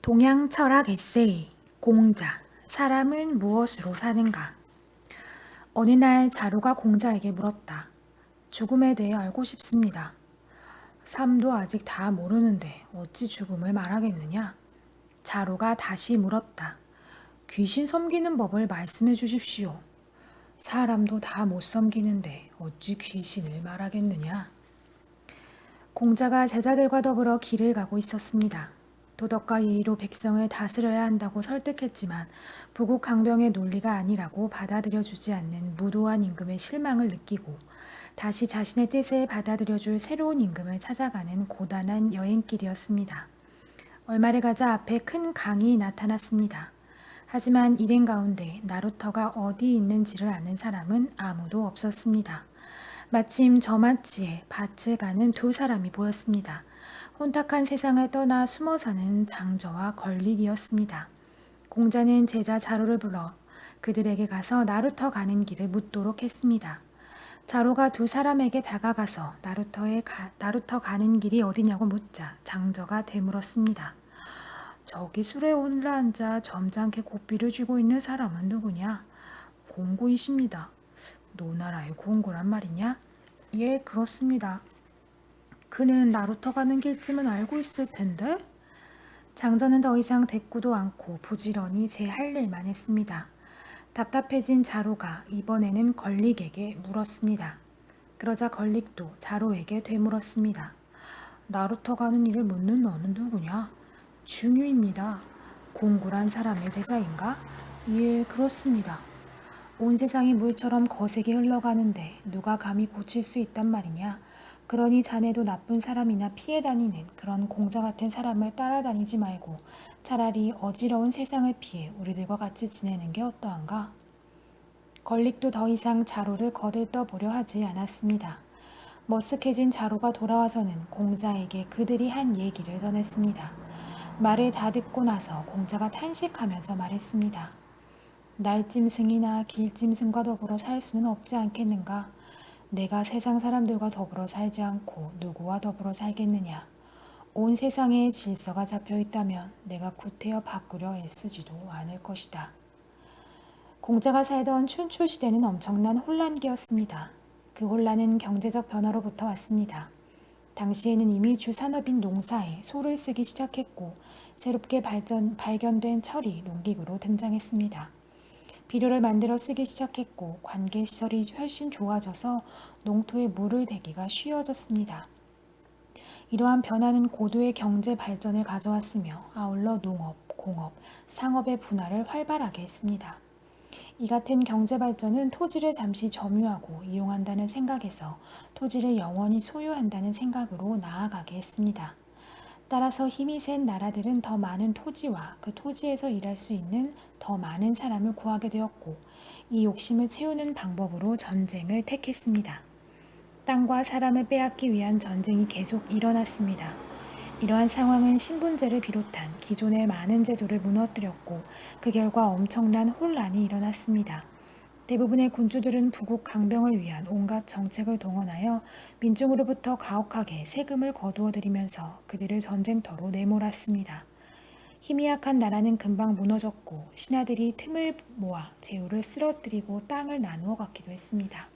동양 철학 에세이 공자 사람은 무엇으로 사는가? 어느 날 자로가 공자에게 물었다. 죽음에 대해 알고 싶습니다. 삶도 아직 다 모르는데 어찌 죽음을 말하겠느냐? 자로가 다시 물었다. 귀신 섬기는 법을 말씀해 주십시오. 사람도 다 못 섬기는데 어찌 귀신을 말하겠느냐? 공자가 제자들과 더불어 길을 가고 있었습니다. 도덕과 예의로 백성을 다스려야 한다고 설득했지만 부국 강병의 논리가 아니라고 받아들여주지 않는 무도한 임금의 실망을 느끼고 다시 자신의 뜻을 받아들여줄 새로운 임금을 찾아가는 고단한 여행길이었습니다. 얼마를 가자 앞에 큰 강이 나타났습니다. 하지만 일행 가운데 나루터가 어디 있는지를 아는 사람은 아무도 없었습니다. 마침 저마치에 밭을 가는 두 사람이 보였습니다. 혼탁한 세상을 떠나 숨어 사는 장저와 걸릭이었습니다. 공자는 제자 자로를 불러 그들에게 가서 나루터 가는 길을 묻도록 했습니다. 자로가 두 사람에게 다가가서 나루터 가는 길이 어디냐고 묻자 장저가 되물었습니다. 저기 술에 올라앉아 점잖게 고삐를 쥐고 있는 사람은 누구냐? 공구이십니다. 노나라의 공구란 말이냐? 예, 그렇습니다. 그는 나루터 가는 길쯤은 알고 있을 텐데? 장저는 더 이상 대꾸도 않고 부지런히 제 할 일만 했습니다. 답답해진 자로가 이번에는 걸릭에게 물었습니다. 그러자 걸릭도 자로에게 되물었습니다. 나루터 가는 일을 묻는 너는 누구냐? 준유입니다. 공구란 사람의 제자인가? 예, 그렇습니다. 온 세상이 물처럼 거세게 흘러가는데 누가 감히 고칠 수 있단 말이냐? 그러니 자네도 나쁜 사람이나 피해 다니는 그런 공자 같은 사람을 따라다니지 말고 차라리 어지러운 세상을 피해 우리들과 같이 지내는 게 어떠한가? 걸릭도 더 이상 자로를 거들떠보려 하지 않았습니다. 머쓱해진 자로가 돌아와서는 공자에게 그들이 한 얘기를 전했습니다. 말을 다 듣고 나서 공자가 탄식하면서 말했습니다. 날짐승이나 길짐승과 더불어 살 수는 없지 않겠는가? 내가 세상 사람들과 더불어 살지 않고 누구와 더불어 살겠느냐? 온 세상에 질서가 잡혀 있다면 내가 구태여 바꾸려 애쓰지도 않을 것이다. 공자가 살던 춘추 시대는 엄청난 혼란기였습니다. 그 혼란은 경제적 변화로부터 왔습니다. 당시에는 이미 주산업인 농사에 소를 쓰기 시작했고 새롭게 발견된 철이 농기구로 등장했습니다. 비료를 만들어 쓰기 시작했고 관계시설이 훨씬 좋아져서 농토에 물을 대기가 쉬워졌습니다. 이러한 변화는 고도의 경제 발전을 가져왔으며 아울러 농업, 공업, 상업의 분화를 활발하게 했습니다. 이 같은 경제 발전은 토지를 잠시 점유하고 이용한다는 생각에서 토지를 영원히 소유한다는 생각으로 나아가게 했습니다. 따라서 힘이 센 나라들은 더 많은 토지와 그 토지에서 일할 수 있는 더 많은 사람을 구하게 되었고 이 욕심을 채우는 방법으로 전쟁을 택했습니다. 땅과 사람을 빼앗기 위한 전쟁이 계속 일어났습니다. 이러한 상황은 신분제를 비롯한 기존의 많은 제도를 무너뜨렸고 그 결과 엄청난 혼란이 일어났습니다. 대부분의 군주들은 부국 강병을 위한 온갖 정책을 동원하여 민중으로부터 가혹하게 세금을 거두어들이면서 그들을 전쟁터로 내몰았습니다. 힘이 약한 나라는 금방 무너졌고 신하들이 틈을 모아 제후를 쓰러뜨리고 땅을 나누어 갖기도 했습니다.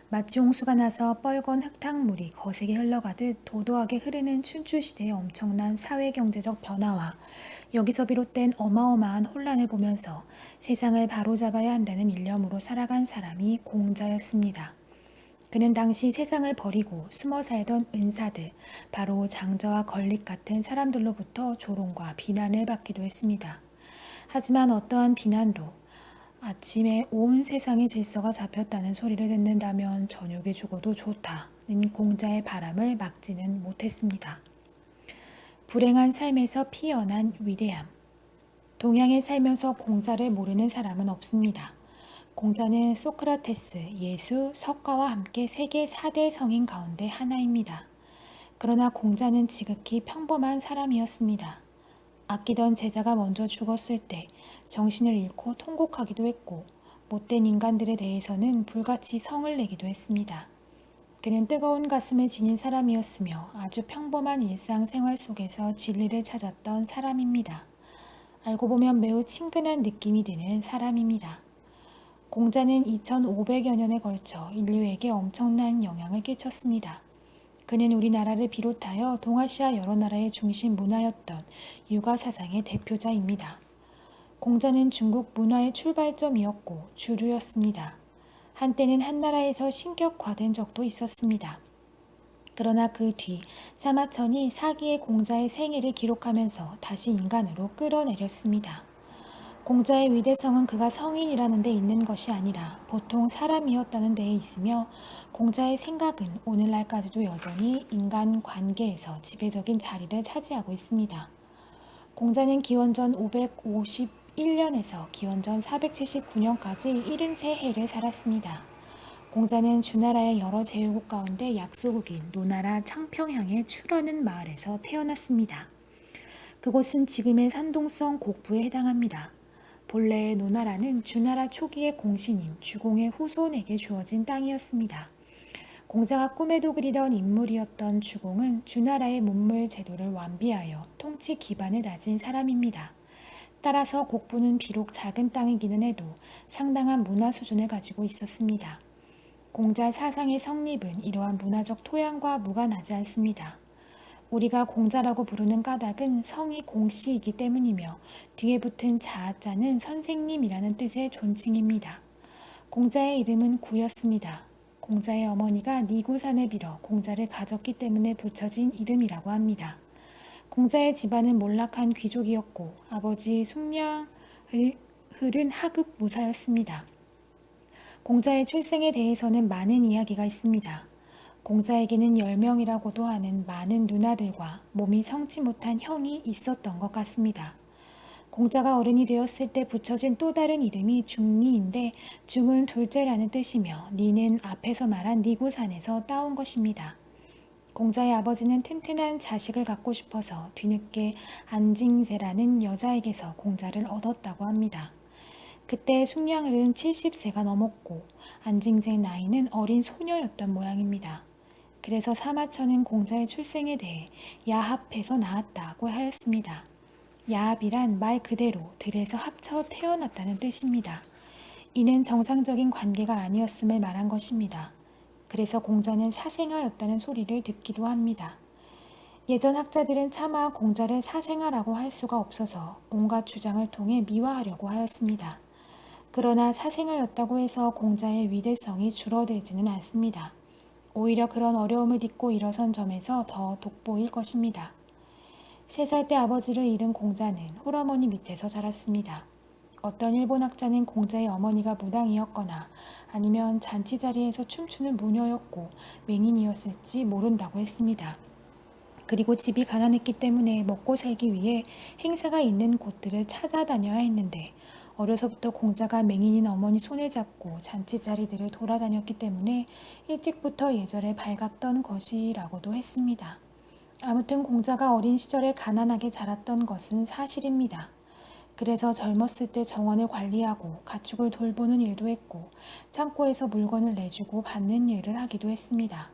마치 홍수가 나서 뻘건 흙탕물이 거세게 흘러가듯 도도하게 흐르는 춘추시대의 엄청난 사회경제적 변화와 여기서 비롯된 어마어마한 혼란을 보면서 세상을 바로잡아야 한다는 일념으로 살아간 사람이 공자였습니다. 그는 당시 세상을 버리고 숨어 살던 은사들, 바로 장저와 걸릭 같은 사람들로부터 조롱과 비난을 받기도 했습니다. 하지만 어떠한 비난도 아침에 온 세상의 질서가 잡혔다는 소리를 듣는다면 저녁에 죽어도 좋다는 공자의 바람을 막지는 못했습니다. 불행한 삶에서 피어난 위대함. 동양에 살면서 공자를 모르는 사람은 없습니다. 공자는 소크라테스, 예수, 석가와 함께 세계 4대 성인 가운데 하나입니다. 그러나 공자는 지극히 평범한 사람이었습니다. 아끼던 제자가 먼저 죽었을 때 정신을 잃고 통곡하기도 했고 못된 인간들에 대해서는 불같이 성을 내기도 했습니다. 그는 뜨거운 가슴을 지닌 사람이었으며 아주 평범한 일상생활 속에서 진리를 찾았던 사람입니다. 알고 보면 매우 친근한 느낌이 드는 사람입니다. 공자는 2500여 년에 걸쳐 인류에게 엄청난 영향을 끼쳤습니다. 그는 우리나라를 비롯하여 동아시아 여러 나라의 중심 문화였던 유가 사상의 대표자입니다. 공자는 중국 문화의 출발점이었고 주류였습니다. 한때는 한나라에서 신격화된 적도 있었습니다. 그러나 그 뒤 사마천이 사기의 공자의 생애를 기록하면서 다시 인간으로 끌어내렸습니다. 공자의 위대성은 그가 성인이라는 데 있는 것이 아니라 보통 사람이었다는 데에 있으며 공자의 생각은 오늘날까지도 여전히 인간 관계에서 지배적인 자리를 차지하고 있습니다. 공자는 기원전 551년에서 기원전 479년까지 73해를 살았습니다. 공자는 주나라의 여러 제후국 가운데 약소국인 노나라 창평향의 추라는 마을에서 태어났습니다. 그곳은 지금의 산동성 곡부에 해당합니다. 본래 노나라는 주나라 초기의 공신인 주공의 후손에게 주어진 땅이었습니다. 공자가 꿈에도 그리던 인물이었던 주공은 주나라의 문물 제도를 완비하여 통치 기반을 다진 사람입니다. 따라서 곡부는 비록 작은 땅이기는 해도 상당한 문화 수준을 가지고 있었습니다. 공자 사상의 성립은 이러한 문화적 토양과 무관하지 않습니다. 우리가 공자라고 부르는 까닭은 성이 공씨이기 때문이며 뒤에 붙은 자자는 선생님이라는 뜻의 존칭입니다. 공자의 이름은 구였습니다. 공자의 어머니가 니구산을 빌어 공자를 가졌기 때문에 붙여진 이름이라고 합니다. 공자의 집안은 몰락한 귀족이었고 아버지 숙량을 흐른 하급 무사였습니다. 공자의 출생에 대해서는 많은 이야기가 있습니다. 공자에게는 10명이라고도 하는 많은 누나들과 몸이 성치 못한 형이 있었던 것 같습니다. 공자가 어른이 되었을 때 붙여진 또 다른 이름이 중리인데 중은 둘째라는 뜻이며 니는 앞에서 말한 니구산에서 따온 것입니다. 공자의 아버지는 튼튼한 자식을 갖고 싶어서 뒤늦게 안징제라는 여자에게서 공자를 얻었다고 합니다. 그때 숙량을은 70세가 넘었고 안징제 나이는 어린 소녀였던 모양입니다. 그래서 사마천은 공자의 출생에 대해 야합해서 낳았다고 하였습니다. 야합이란 말 그대로 들에서 합쳐 태어났다는 뜻입니다. 이는 정상적인 관계가 아니었음을 말한 것입니다. 그래서 공자는 사생아였다는 소리를 듣기도 합니다. 예전 학자들은 차마 공자를 사생아라고 할 수가 없어서 온갖 주장을 통해 미화하려고 하였습니다. 그러나 사생아였다고 해서 공자의 위대성이 줄어들지는 않습니다. 오히려 그런 어려움을 딛고 일어선 점에서 더 돋보일 것입니다. 3살 때 아버지를 잃은 공자는 홀어머니 밑에서 자랐습니다. 어떤 일본 학자는 공자의 어머니가 무당이었거나 아니면 잔치 자리에서 춤추는 무녀였고 맹인이었을지 모른다고 했습니다. 그리고 집이 가난했기 때문에 먹고 살기 위해 행사가 있는 곳들을 찾아다녀야 했는데 어려서부터 공자가 맹인인 어머니 손을 잡고 잔치 자리들을 돌아다녔기 때문에 일찍부터 예절에 밝았던 것이라고도 했습니다. 아무튼 공자가 어린 시절에 가난하게 자랐던 것은 사실입니다. 그래서 젊었을 때 정원을 관리하고 가축을 돌보는 일도 했고 창고에서 물건을 내주고 받는 일을 하기도 했습니다.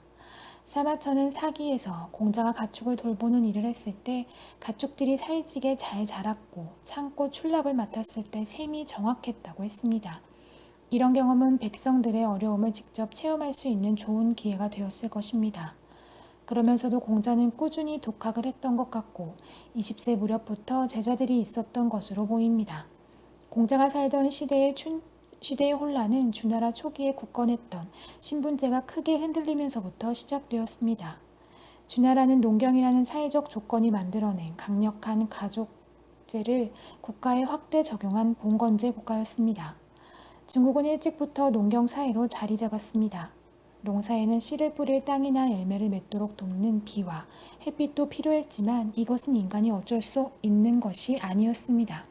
사마천은 사기에서 공자가 가축을 돌보는 일을 했을 때 가축들이 살찌게 잘 자랐고 창고 출납을 맡았을 때 셈이 정확했다고 했습니다. 이런 경험은 백성들의 어려움을 직접 체험할 수 있는 좋은 기회가 되었을 것입니다. 그러면서도 공자는 꾸준히 독학을 했던 것 같고 20세 무렵부터 제자들이 있었던 것으로 보입니다. 공자가 살던 시대의 혼란은 주나라 초기에 굳건했던 신분제가 크게 흔들리면서부터 시작되었습니다. 주나라는 농경이라는 사회적 조건이 만들어낸 강력한 가족제를 국가에 확대 적용한 봉건제 국가였습니다. 중국은 일찍부터 농경 사회로 자리 잡았습니다. 농사에는 씨를 뿌릴 땅이나 열매를 맺도록 돕는 비와 햇빛도 필요했지만 이것은 인간이 어쩔 수 있는 것이 아니었습니다.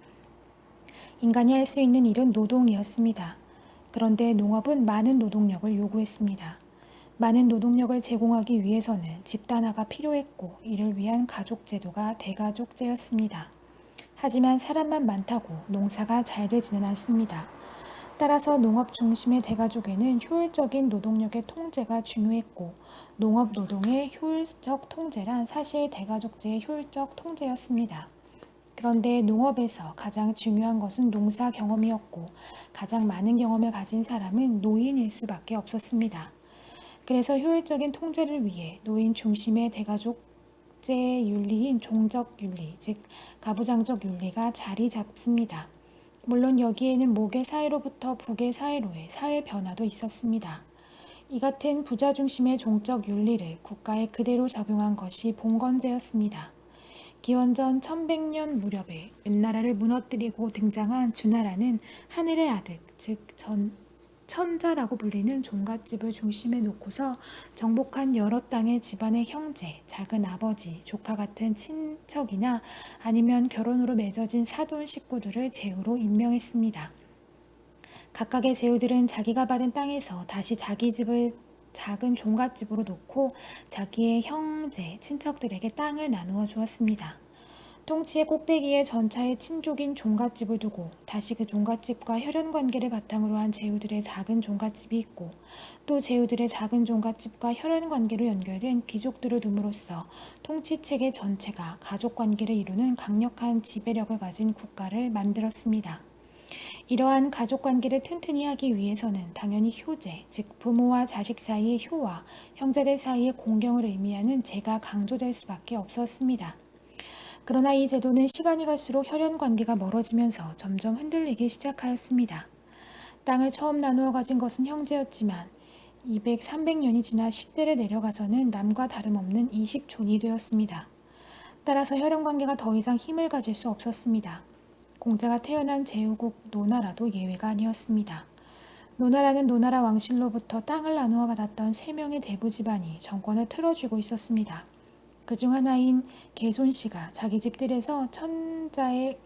인간이 할 수 있는 일은 노동이었습니다. 그런데 농업은 많은 노동력을 요구했습니다. 많은 노동력을 제공하기 위해서는 집단화가 필요했고 이를 위한 가족제도가 대가족제였습니다. 하지만 사람만 많다고 농사가 잘 되지는 않습니다. 따라서 농업 중심의 대가족에는 효율적인 노동력의 통제가 중요했고 농업 노동의 효율적 통제란 사실 대가족제의 효율적 통제였습니다. 그런데 농업에서 가장 중요한 것은 농사 경험이었고 가장 많은 경험을 가진 사람은 노인일 수밖에 없었습니다. 그래서 효율적인 통제를 위해 노인 중심의 대가족제 윤리인 종적 윤리, 즉 가부장적 윤리가 자리 잡습니다. 물론 여기에는 모계 사회로부터 부계 사회로의 사회 변화도 있었습니다. 이 같은 부자 중심의 종적 윤리를 국가에 그대로 적용한 것이 봉건제였습니다. 기원전 1100년 무렵에 은나라를 무너뜨리고 등장한 주나라는 하늘의 아들, 즉 천자라고 불리는 종갓집을 중심에 놓고서 정복한 여러 땅의 집안의 형제, 작은 아버지, 조카 같은 친척이나 아니면 결혼으로 맺어진 사돈 식구들을 제후로 임명했습니다. 각각의 제후들은 자기가 받은 땅에서 다시 자기 집을 작은 종갓집으로 놓고 자기의 형제, 친척들에게 땅을 나누어 주었습니다. 통치의 꼭대기에 전차의 친족인 종갓집을 두고 다시 그 종갓집과 혈연관계를 바탕으로 한 제후들의 작은 종갓집이 있고 또 제후들의 작은 종갓집과 혈연관계로 연결된 귀족들을 둠으로써 통치체계 전체가 가족관계를 이루는 강력한 지배력을 가진 국가를 만들었습니다. 이러한 가족관계를 튼튼히 하기 위해서는 당연히 효제, 즉 부모와 자식 사이의 효와 형제들 사이의 공경을 의미하는 제가 강조될 수밖에 없었습니다. 그러나 이 제도는 시간이 갈수록 혈연 관계가 멀어지면서 점점 흔들리기 시작하였습니다. 땅을 처음 나누어 가진 것은 형제였지만 200, 300년이 지나 10대를 내려가서는 남과 다름없는 이식촌이 되었습니다. 따라서 혈연 관계가 더 이상 힘을 가질 수 없었습니다. 공자가 태어난 제후국 노나라도 예외가 아니었습니다. 노나라는 노나라 왕실로부터 땅을 나누어 받았던 3명의 대부 집안이 정권을 틀어쥐고 있었습니다. 그중 하나인 개손씨가 자기 집들에서 천자의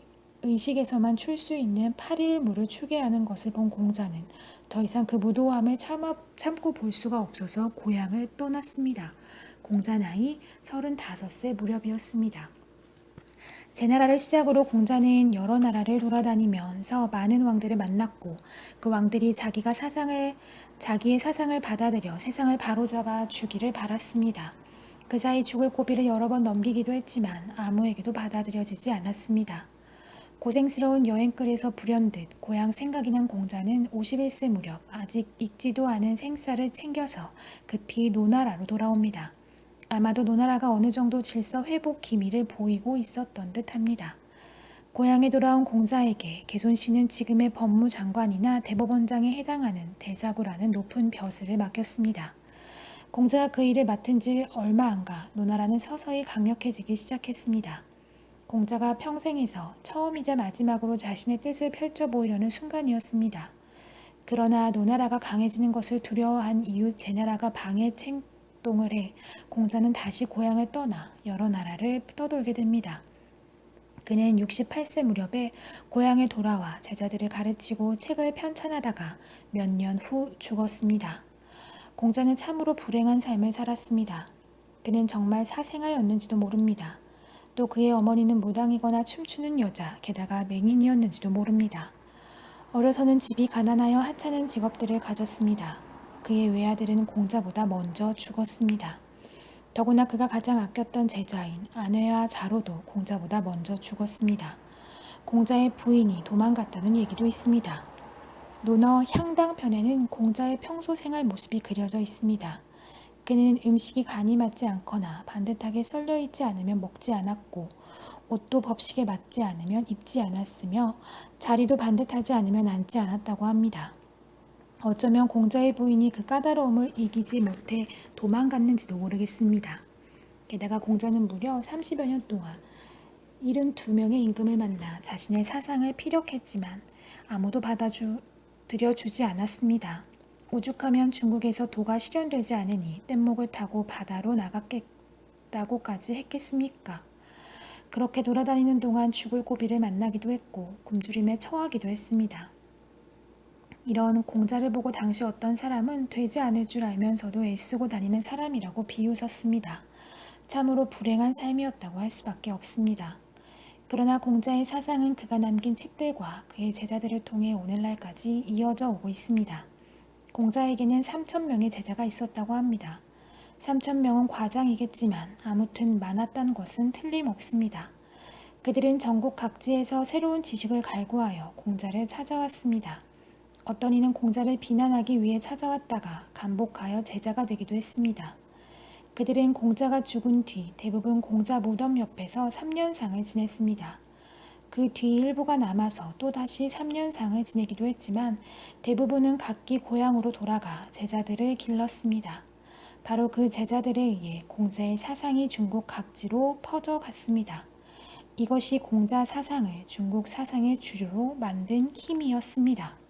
의식에서만 출 수 있는 8일 물을 추게 하는 것을 본 공자는 더 이상 그 무도함을 참고 볼 수가 없어서 고향을 떠났습니다. 공자 나이 35세 무렵이었습니다. 제나라를 시작으로 공자는 여러 나라를 돌아다니면서 많은 왕들을 만났고 그 왕들이 자기의 사상을 받아들여 세상을 바로잡아 주기를 바랐습니다. 그 사이 죽을 고비를 여러 번 넘기기도 했지만 아무에게도 받아들여지지 않았습니다. 고생스러운 여행길에서 불현듯 고향 생각이 난 공자는 51세 무렵 아직 익지도 않은 생쌀을 챙겨서 급히 노나라로 돌아옵니다. 아마도 노나라가 어느 정도 질서 회복 기미를 보이고 있었던 듯합니다. 고향에 돌아온 공자에게 개손씨는 지금의 법무장관이나 대법원장에 해당하는 대사구라는 높은 벼슬을 맡겼습니다. 공자가 그 일을 맡은 지 얼마 안 가 노나라는 서서히 강력해지기 시작했습니다. 공자가 평생에서 처음이자 마지막으로 자신의 뜻을 펼쳐 보이려는 순간이었습니다. 그러나 노나라가 강해지는 것을 두려워한 이웃 제나라가 방해 책동을 해 공자는 다시 고향을 떠나 여러 나라를 떠돌게 됩니다. 그는 68세 무렵에 고향에 돌아와 제자들을 가르치고 책을 편찬하다가 몇 년 후 죽었습니다. 공자는 참으로 불행한 삶을 살았습니다. 그는 정말 사생아였는지도 모릅니다. 또 그의 어머니는 무당이거나 춤추는 여자, 게다가 맹인이었는지도 모릅니다. 어려서는 집이 가난하여 하찮은 직업들을 가졌습니다. 그의 외아들은 공자보다 먼저 죽었습니다. 더구나 그가 가장 아꼈던 제자인 아내와 자로도 공자보다 먼저 죽었습니다. 공자의 부인이 도망갔다는 얘기도 있습니다. 논어 향당편에는 공자의 평소 생활 모습이 그려져 있습니다. 그는 음식이 간이 맞지 않거나 반듯하게 썰려 있지 않으면 먹지 않았고 옷도 법식에 맞지 않으면 입지 않았으며 자리도 반듯하지 않으면 앉지 않았다고 합니다. 어쩌면 공자의 부인이 그 까다로움을 이기지 못해 도망갔는지도 모르겠습니다. 게다가 공자는 무려 30여 년 동안 72명의 임금을 만나 자신의 사상을 피력했지만 아무도 받아들여주지 않았습니다. 오죽하면 중국에서 도가 실현되지 않으니 뗏목을 타고 바다로 나갔겠다고까지 했겠습니까? 그렇게 돌아다니는 동안 죽을 고비를 만나기도 했고 굶주림에 처하기도 했습니다. 이런 공자를 보고 당시 어떤 사람은 되지 않을 줄 알면서도 애쓰고 다니는 사람이라고 비웃었습니다. 참으로 불행한 삶이었다고 할 수밖에 없습니다. 그러나 공자의 사상은 그가 남긴 책들과 그의 제자들을 통해 오늘날까지 이어져 오고 있습니다. 공자에게는 3,000명의 제자가 있었다고 합니다. 3,000명은 과장이겠지만 아무튼 많았다는 것은 틀림없습니다. 그들은 전국 각지에서 새로운 지식을 갈구하여 공자를 찾아왔습니다. 어떤 이는 공자를 비난하기 위해 찾아왔다가 감복하여 제자가 되기도 했습니다. 그들은 공자가 죽은 뒤 대부분 공자 무덤 옆에서 3년상을 지냈습니다. 그 뒤 일부가 남아서 또다시 3년상을 지내기도 했지만 대부분은 각기 고향으로 돌아가 제자들을 길렀습니다. 바로 그 제자들에 의해 공자의 사상이 중국 각지로 퍼져갔습니다. 이것이 공자 사상을 중국 사상의 주류로 만든 힘이었습니다.